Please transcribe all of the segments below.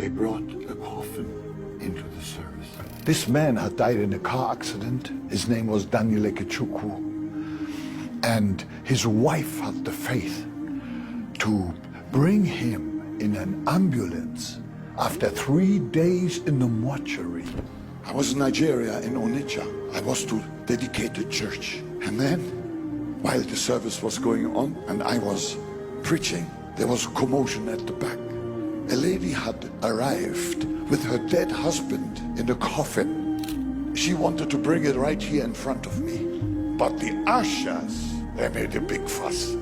They brought a coffin into the service. This man had died in a car accident. His name was Daniel Ekechukwu. And his wife had the faith to bring him in an ambulance after 3 days in the mortuary. I was in Nigeria, in Onitsha. I was to dedicate a church. And then, while the service was going on and I was preaching, there was a commotion at the back. A lady had arrived with her dead husband in a coffin. She wanted to bring it right here in front of me. But the ushers, they made a big fuss.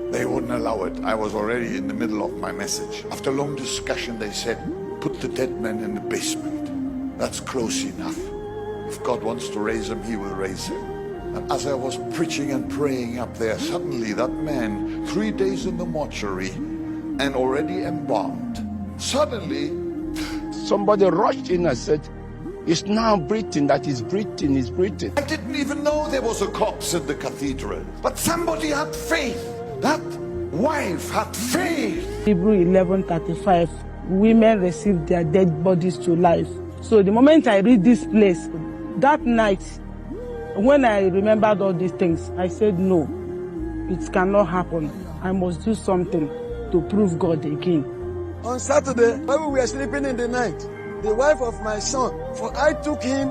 They wouldn't allow it. I was already in the middle of my message. After long discussion, they said, put the dead man in the basement. That's close enough. If God wants to raise him, he will raise him. And as I was preaching and praying up there, suddenly that man, 3 days in the mortuary and already embalmed, suddenly somebody rushed in and said, it's now breathing, that is breathing, is breathing. I didn't even know there was a corpse in the cathedral. But somebody had faith. That wife had faith. Hebrew 11:35, women receive their dead bodies to life. So the moment I read this place, that night, when I remembered all these things, I said, no, it cannot happen. I must do something to prove God again. On Saturday, while we were sleeping in the night, the wife of my son, for I took him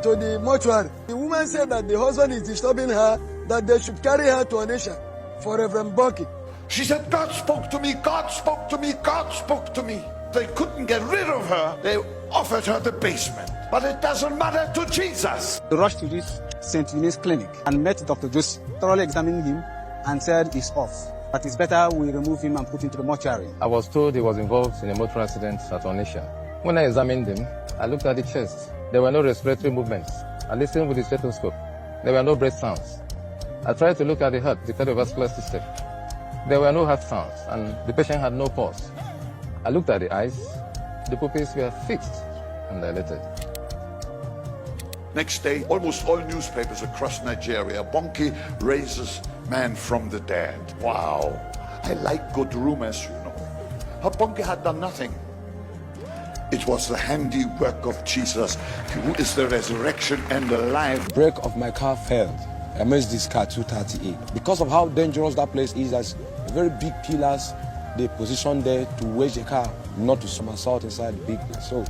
to the mortuary. The woman said that the husband is disturbing her, that they should carry her to Onitsha for Reverend Bonnke. She said, God spoke to me, God spoke to me, God spoke to me. They couldn't get rid of her. They offered her the basement. But it doesn't matter to Jesus. We rushed to this St. Eunice clinic and met Dr. Joseph, thoroughly examined him and said he's off. But it's better we remove him and put him to the mortuary. I was told he was involved in a motor accident at Onitsha. When I examined him, I looked at the chest. There were no respiratory movements. I listened with the stethoscope. There were no breath sounds. I tried to look at the heart, the cardiovascular system. There were no heart sounds, and the patient had no pulse. I looked at the eyes. The pupils were fixed and dilated. Next day, almost all newspapers across Nigeria, Bonnke raises man from the dead. Wow. I like good rumors, you know. But Bonnke had done nothing. It was the handiwork of Jesus, who is the resurrection and the life. Brake of my car failed. I missed this car 238. Because of how dangerous that place is, there's very big pillars they positioned there to wedge the car not to somersault inside the big place. So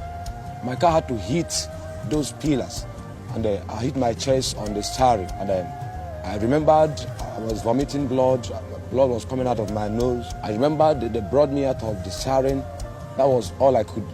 my car had to hit those pillars, and I hit my chest on the steering, and I remembered I was vomiting blood. Blood was coming out of my nose. I remembered they brought me out of the steering. That was all I could